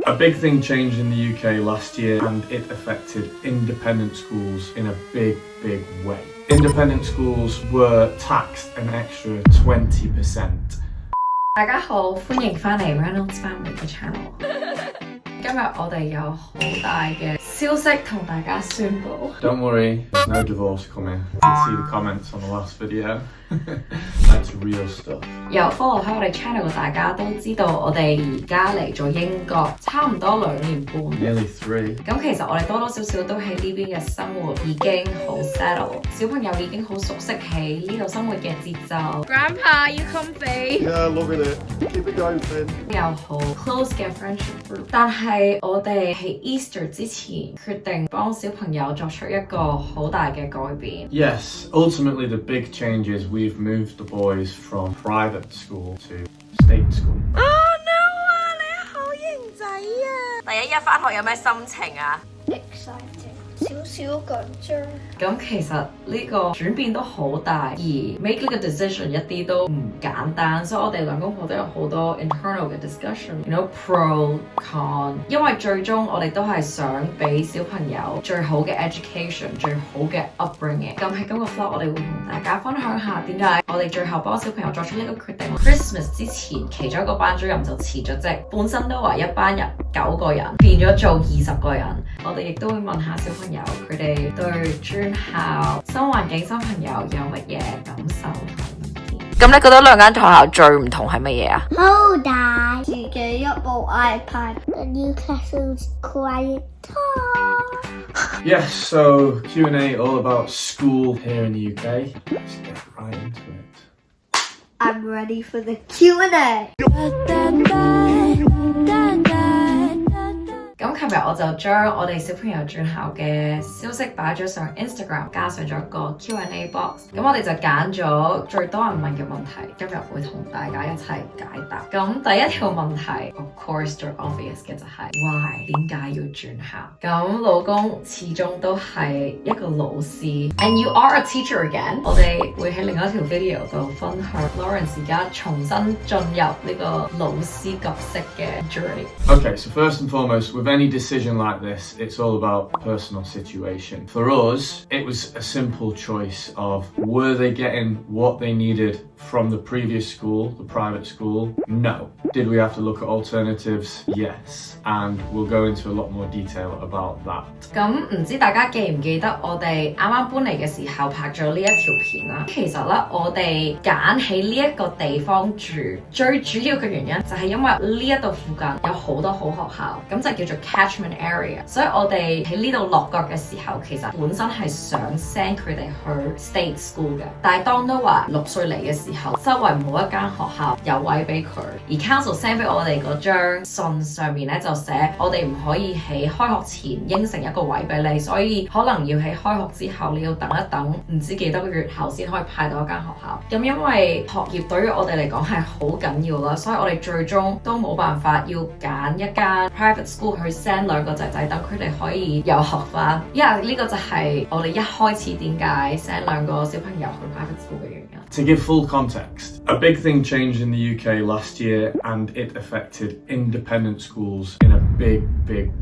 A big thing changed in the UK last year and it affected independent schools in a big way. Independent schools were taxed an extra 20%. 大家好，歡迎返嚟 Reynolds Family 嘅 channel。今日我哋有好大嘅消息同大家宣布。Don't worry, there's no divorce coming. You can see the comments on the last video. That's real stuff. 有 follow 喺我哋 channel 嘅大家都知道，我哋而家嚟咗英國差唔多2年半。Nearly 3. 咁其實我哋多多少少都喺呢邊嘅生活已經好 settle， 小朋友已經好熟悉喺呢度生活嘅節奏。Grandpa, you comfy? Yeah, loving it. Keep it going, Finn. 有好 close 嘅 friendship group， 但係我哋喺 Easter 之前決定幫小朋友作出一個好大嘅改變。Yes, ultimately the big change is we've moved the boys from private school to state school. Oh no 啊，你好型仔啊！第一日返學有咩心情啊 exciting， 少少緊張。咁其實呢個轉變都好大，而 make 呢個 decision 一啲都唔簡單，所以我哋兩公婆都有好多 internal 嘅 discussion，you know pro con， 因為最終我哋都係想俾小朋友最好嘅 education， 最好嘅 upbringing。咁喺今個 vlog 我哋會同大家分享下點解我哋最後幫小朋友作出呢個決定。Christmas 之前，其中一個班主任就辭咗職，本身都話一班人9個人變咗做20個人。我哋亦都會問下小朋友佢哋對轉校新環境新朋友有乜嘢感受同意見。咁你覺得兩間學校最唔同係乜嘢啊？好大，自己一部 iPad， the new classroom's quiet time. Yes, so Q&A all about school here in the UK. Let's get right into it. I'm ready for the Q&A. 咁琴日我就將我哋小朋友轉校嘅消息擺咗上 Instagram， 加上咗個 Q&A box。咁我哋就揀咗最多人問嘅問題，今日會同大家一齊解答。咁第一條問題 ，of course 最 obvious 嘅就係 why 點解要轉校？咁老公始終都係一個老師 ，and you are a teacher again。我哋會喺另一條 video 度分享 Lawrence 而家重新進入呢個老師角色嘅 journey。 Okay, so first and foremost, with any decision like this, it's all about personal situation. For us, it was a simple choice of were they getting what they needed from the previous school, the private school? No. Did we have to look at alternatives? Yes. And we'll go into a lot more detail about that. 咁唔知大家記唔記得我哋啱啱搬嚟嘅時候拍咗呢一條片啦？其實咧，我哋揀喺呢一個地方住，最主要嘅原因就係因為呢一度附近有好多好學校，咁就叫做 catchment area。所以我哋喺呢度落腳嘅時候，其實本身係想 send 佢哋去 state school 嘅。但係當Noah 6歲嚟嘅時候，周圍冇一間學校有位俾佢，而 council send 俾我哋嗰張信上面咧就寫我哋唔可以喺開學前應承一個位俾你，所以可能要喺開學之後你要等一等唔知幾多個月後先可以派到一間學校。咁因為學業對於我哋嚟講係好緊要啦，所以我哋最終都冇辦法要揀一間 private school 去 send 兩個仔仔，等佢哋可以有學返。因為呢個就係我哋一開始點解 send 兩個小朋友去 private school 嘅原因。To give full context, a big thing changed in the UK last year and it affected independent schools in a big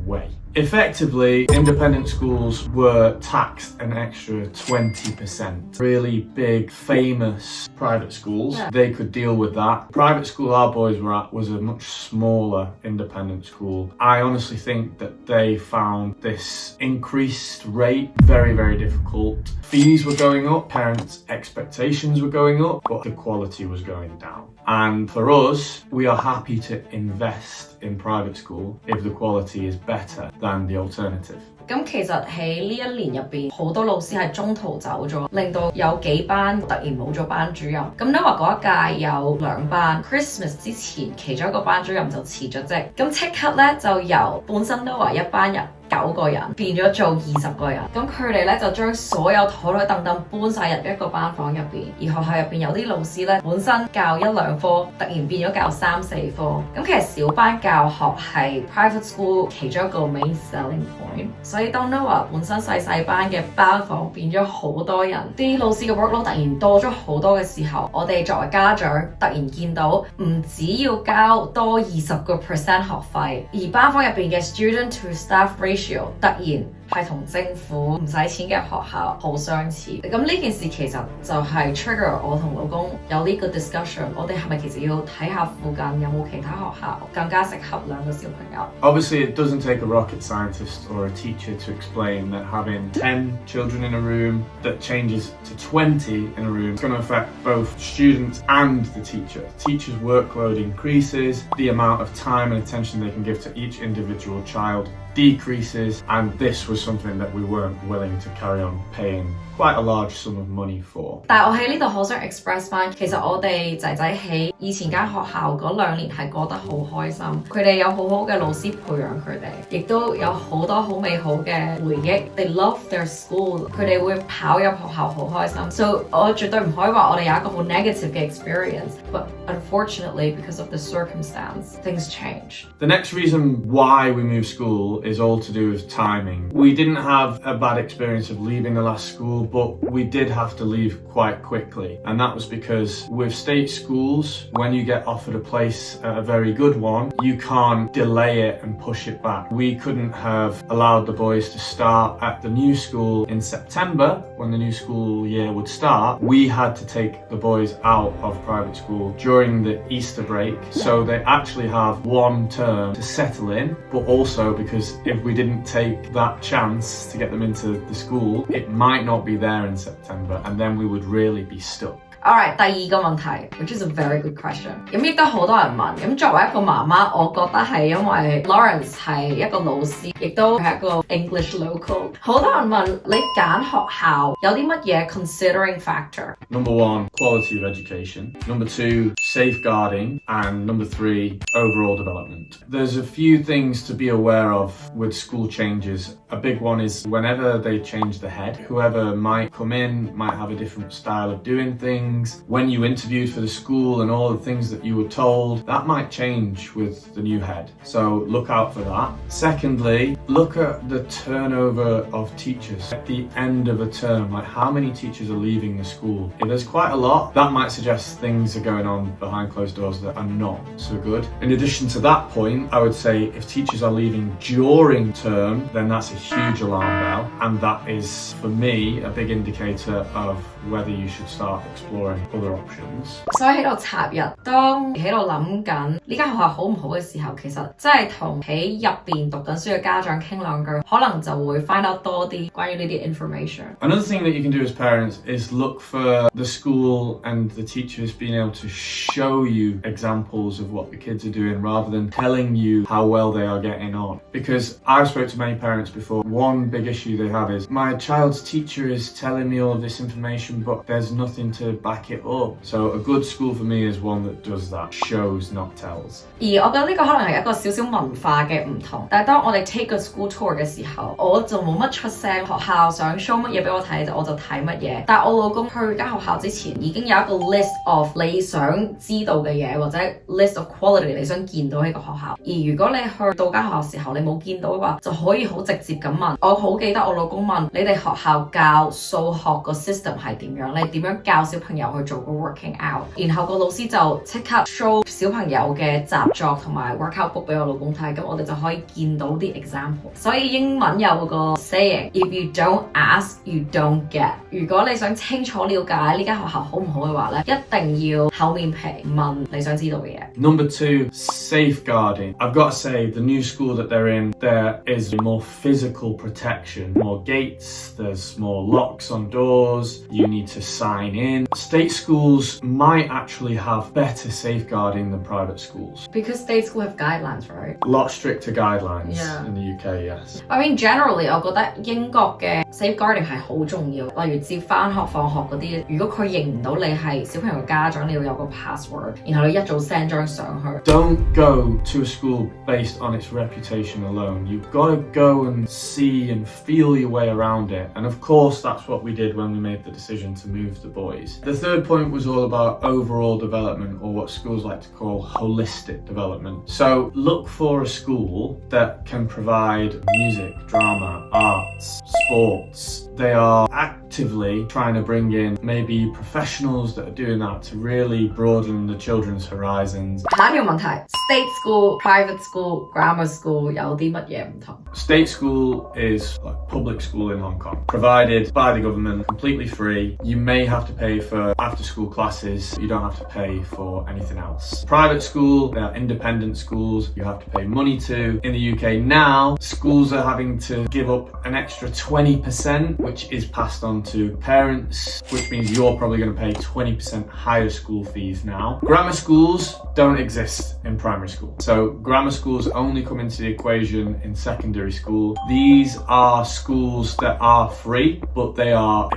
way. Effectively, independent schools were taxed an extra 20%. Really big, famous private schools, they could deal with that. Private school our boys were at was a much smaller independent school. I honestly think that they found this increased rate very difficult. Fees were going up, parents' expectations were going up, but the quality was going down. And for us, we are happy to invest in private school if the quality is better than the alternative. 咁其實喺呢一年入邊，好多老師係中途走咗，令到有幾班突然冇咗班主任。咁Noah嗰一屆有2班 ，Christmas 之前其中一個班主任就辭咗職，咁即刻咧就由本身Noah一班人9個人變咗做20個人，咁佢哋咧就將所有枱枱凳凳搬晒入一個班房入邊，而學校入邊有啲老師咧本身教1-2科，突然變咗教3-4科，咁其實小班教學係 private school 其中一個 main selling point， 所以當 Noah 本身細班嘅班房變咗好多人，啲老師嘅 workload 突然多咗好多嘅時候，我哋作為家長突然見到唔只要交多20% 學費，而班房入邊嘅 student to staff ratio 突然係同政府唔使錢嘅學校好相似，咁呢件事其實就係 trigger 我同老公有呢個 discussion， 我哋係咪其實要睇下附近有冇其他學校更加適合兩個小朋友。Obviously, it doesn't take a rocket scientist or a teacher to explain that having 10 children in a room that changes to 20 in a room is going to affect both students and the teacher. The teacher's workload increases, the amount of time and attention they can give to each individual child decreases, and this was something that we weren't willing to carry on paying quite a large sum of money for. 但我喺呢度好想 express 翻，其實我哋仔仔喺以前間學校嗰2年係過得好開心，佢哋有好好嘅老師培養佢哋，亦都有好多好美好嘅回憶。They love their school， 佢哋會跑入學校好開心。So 我絕對唔可以話我哋有一個好 negative 嘅 experience，but unfortunately because of the circumstance, things change. The next reason why we moved school is all to do with timing. We didn't have a bad experience of leaving the last school, but we did have to leave quite quickly, and that was because with state schools, when you get offered a place at a very good one, you can't delay it and push it back. We couldn't have allowed the boys to start at the new school in September when the new school year would start. We had to take the boys out of private school during the Easter break, so they actually have 1 term to settle in, but also because if we didn't take that chance to get them into the school, it might not be there in September, and then we would really be stuck. Alright， 第2個問題 which is a very good question。咁亦都好多人問，咁作為一個媽媽，我覺得係因為 Lawrence 係一個老師，亦都係一個 English local。好多人問你揀學校有啲乜嘢 considering factor？ Number 1, quality of education. Number 2, safeguarding. And number 3, overall development. There's a few things to be aware of with school changes. A big one is whenever they change the head, whoever might come in might have a different style of doing things. When you interviewed for the school and all the things that you were told, that might change with the new head. So look out for that. Secondly, look at the turnover of teachers at the end of a term. Like how many teachers are leaving the school? If there's quite a lot, that might suggest things are going on behind closed doors that are not so good. In addition to that point, I would say if teachers are leaving during term, then that's a huge alarm bell. And that is, for me, a big indicator of whether you should start exploring other options. 所以喺度插入，當喺度諗緊呢間學校好唔好嘅時候，其實真係同喺入邊讀緊書嘅家長傾兩句，可能就會 find out 多啲關於呢啲 information. Another thing that you can do as parents is look for the school and the teachers being able to show you examples of what the kids are doing rather than telling you how well they are getting on. Because I've spoke to many parents before, one big issue they have is my child's teacher is telling me all of this information but there's nothing to back it up. So a good school for me is one that does that, shows not tells. 而我覺得呢個可能係一個少少文化嘅唔同，但係當我哋 take 個 school tour 嘅時候，我就冇乜出聲，學校想 show 乜嘢俾我睇我就睇乜嘢。但係我老公去間學校之前已經有一個 list of 你想知道嘅嘢，或者 list of quality 你想見到喺個學校。而如果你去到間學校時候你冇見到嘅話，就可以好直接咁問。我好記得我老公問你哋學校教數學個 system 係點樣，你點樣教小朋友去做個 working out， 然後個老師就即刻 show 小朋友嘅習作同埋 workout book 俾我老公睇，咁我哋就可以見到啲 example。所以英文有個 saying if you don't ask you don't get。 如果你想清楚了解呢間學校好唔好嘅話咧，一定要厚面皮問你想知道嘅嘢。Number 2, safeguarding. I've got to say the new school that they're in, there is more physical protection, more gates, there's more locks on doors, you need to sign in. State schools might actually have better safeguarding than private schools. Because state school have guidelines, right? A lot stricter guidelines Yeah. in the UK, yes. I mean, generally, 我覺得英國嘅 safeguarding 係好重要。例如接返學放學嗰啲，如果佢認唔到你係小朋友嘅家長，你要有個 password， 然後你一早 send 張相去。Don't go to a school based on its reputation alone. You've got to go and see and feel your way around it. And of course, that's what we did when we made the decision to move the boys. The third point was all about overall development, or what schools like to call holistic development. So look for a school that can provide music, drama, arts, sports. They are actively trying to bring in maybe professionals that are doing that to really broaden the children's horizons. 下一條問題 ，state school, private school, grammar school 有啲乜嘢唔同？ State school is like public school in Hong Kong, provided by the government, completely free. You may have to pay for after-school classes. You don't have to pay for anything else. Private school, they are independent schools. You have to pay money to. In the UK now, schools are having to give up an extra 20%, which is passed on to parents, which means you're probably going to pay 20% higher school fees now. Grammar schools don't exist in primary school. So grammar schools only come into the equation in secondary school. These are schools that are free, but they are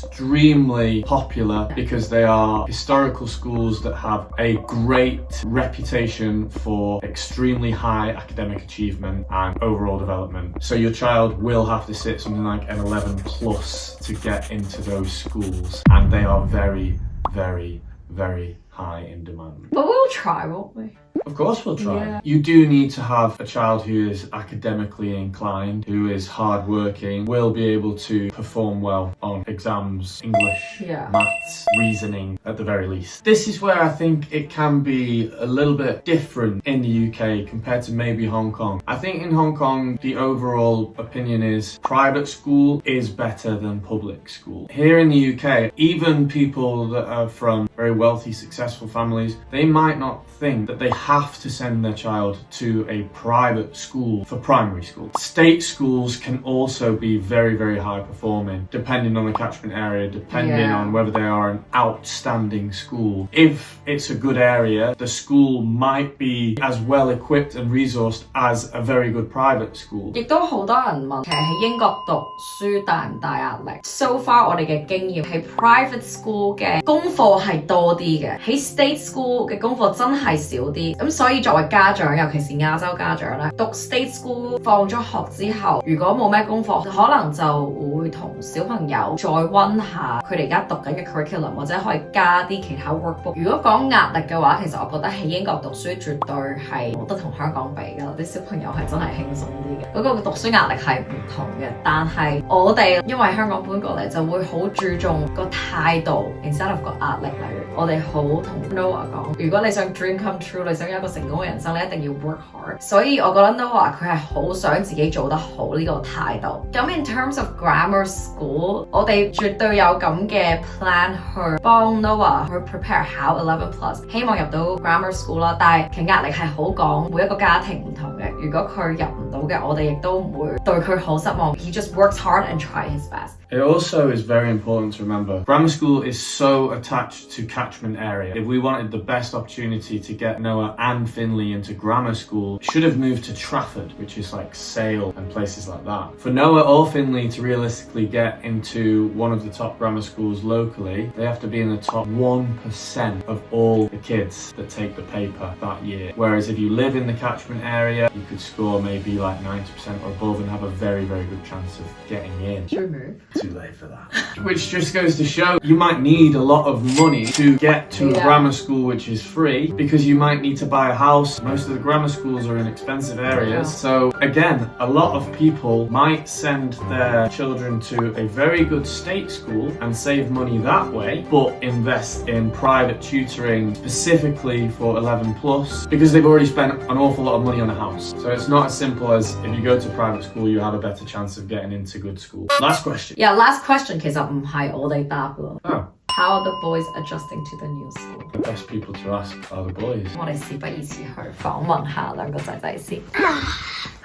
extremely popular because they are historical schools that have a great reputation for extremely high academic achievement and overall development. So your child will have to sit something like an 11 plus to get into those schools, and they are very, very, very high in demand. But we'll try, won't we? Of course we'll try. Yeah. You do need to have a child who is academically inclined, who is hardworking, will be able to perform well on exams, English, Yeah. maths, reasoning at the very least. This is where I think it can be a little bit different in the UK compared to maybe Hong Kong. I think in Hong Kong, the overall opinion is private school is better than public school. Here in the UK, even people that are from very wealthy, successful families, they might not think that they have to send their child to a private school for primary school. State schools can also be very, very high performing, depending on the catchment area, depending on whether they are an outstanding school. If it's a good area, the school might be as well equipped and resourced as a very good private school. 亦都好多人問，其實喺英國讀書大唔大壓力 ？So far 我哋嘅經驗係 private school 嘅功課係多啲嘅，喺 state school 嘅功課真係少啲。咁所以作為家長，尤其是亞洲家長咧，讀 state school 放咗學之後，如果冇咩功課，可能就會同小朋友再溫下佢哋而家讀緊嘅 curriculum， 或者可以加啲其他 workbook。如果講壓力嘅話，其實我覺得喺英國讀書絕對係冇得同香港比㗎，啲小朋友係真係輕鬆啲嘅。嗰個讀書壓力係唔同嘅，但係我哋因為香港搬過嚟，就會好注重個態度 instead of 個壓力。例如我哋好同 Noah 講，如果你想 dream come true， 你想有一個成功嘅人生，你一定要 work hard。所以我覺得 Noah 佢係好想自己做得好呢個態度。咁 in terms of grammar school， 我哋絕對有咁嘅 plan 去幫 Noah 去 prepare 考11 plus， 希望入到 grammar school 啦。但係其實壓力係好講，每一個家庭唔同嘅。如果佢入唔到嘅，我哋亦都唔會對佢好失望。He just works hard and try his best. It also is very important to remember, grammar school is so attached to catchment area. If we wanted the best opportunity to get Noah and Finley into grammar school, should have moved to Trafford, which is like Sale and places like that. For Noah or Finley to realistically get into one of the top grammar schools locally, they have to be in the top 1% of all the kids that take the paper that year. Whereas if you live in the catchment area, you could score maybe like 90% or above and have a very, very good chance of getting in. Should we move? Too late for that. Which just goes to show you might need a lot of money to get to a grammar school which is free, because you might need to buy a house. Most of the grammar schools are in expensive areas. So again, a lot of people might send their children to a very good state school and save money that way, but invest in private tutoring specifically for 11 plus because they've already spent an awful lot of money on a house. So it's not as simple as if you go to private school, you have a better chance of getting into good school. Last question. Yeah, last question 其實唔係我哋答㗎。Oh. How are the boys adjusting to the new school? The best people to ask are the boys. 我哋事不宜遲去訪問下兩個仔仔先。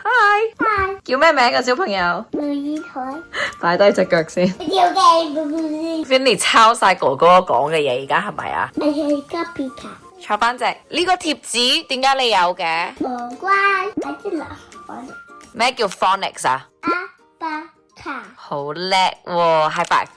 Hi! Hi. 叫咩名嘅小朋友？每一台。擺低隻腳先。要嘅。Vinny 抄晒哥哥講嘅嘢，而家係咪啊？我係 copy 卡。坐翻直。呢個貼紙點解你有嘅？我乖，我知啦。咩叫 phonics 啊？阿巴卡。好叻喎 ，high five！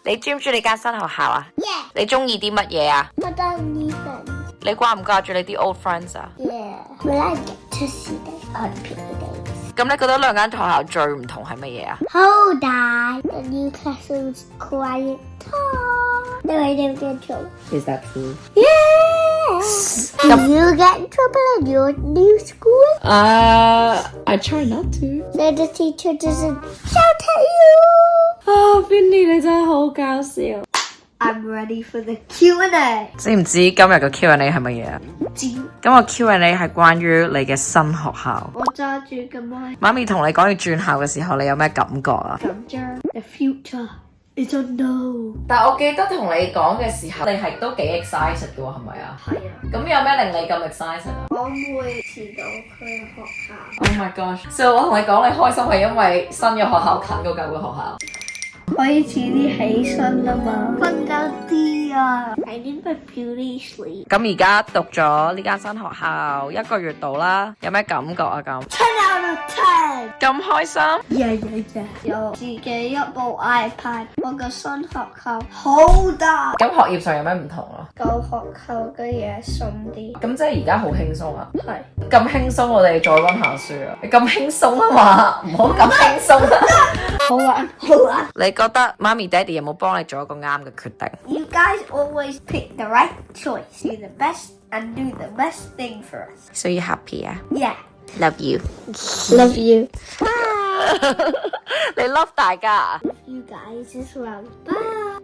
你中唔中意你間新學校啊？ Yeah。你中意啲乜嘢啊？我當醫生。你掛唔掛住你啲 old friends 啊 Yeah。Will I get to see them on playdays？咁你覺得兩間學校最唔同係乜嘢啊？好大。The new classroom's quiet tall。你會點點做 Is that true?？Yes。Do you get in trouble in your new school? I try not to. So the teacher doesn't shout at you. Vinny 你真係好搞笑。I'm ready for the Q&A。知唔知今日個 Q&A 係乜嘢啊？知。今個 Q&A 係關於你嘅新學校。我揸住個麥。媽咪同你講要轉校嘅時候，你有咩感覺啊？緊張。The future is unknown。但係我記得同你講嘅時候，你係都幾 excited 嘅喎，係咪啊？係啊。咁有咩令你咁 excited 啊我會遲到去學校。 ？Oh my gosh！ 所以我同你講，你開心係因為新嘅學校近過舊嘅學校。可以遲啲起身啦嘛，瞓覺啲啊。I need my beauty sleep。咁而家讀咗呢間新學校1個月到啦，有咩感覺啊？咁 10 out of 10。咁開心？ Yeah。有自己一部 iPad。我個新學校好大。咁學業上有咩唔同啊？舊學校嘅嘢鬆啲。咁即係而家好輕鬆啊？係。咁輕鬆，我哋再溫下書啊！你咁輕鬆啊嘛，唔好咁輕鬆啊！好玩，好玩。你覺得媽咪爹哋有冇幫你做一個啱嘅決定 You guys always pick the right choice. Do the best and do the best thing for us. So you happy 啊 Yeah. Love you Love you. 你 love 大家啊 Love you guys as well. Bye.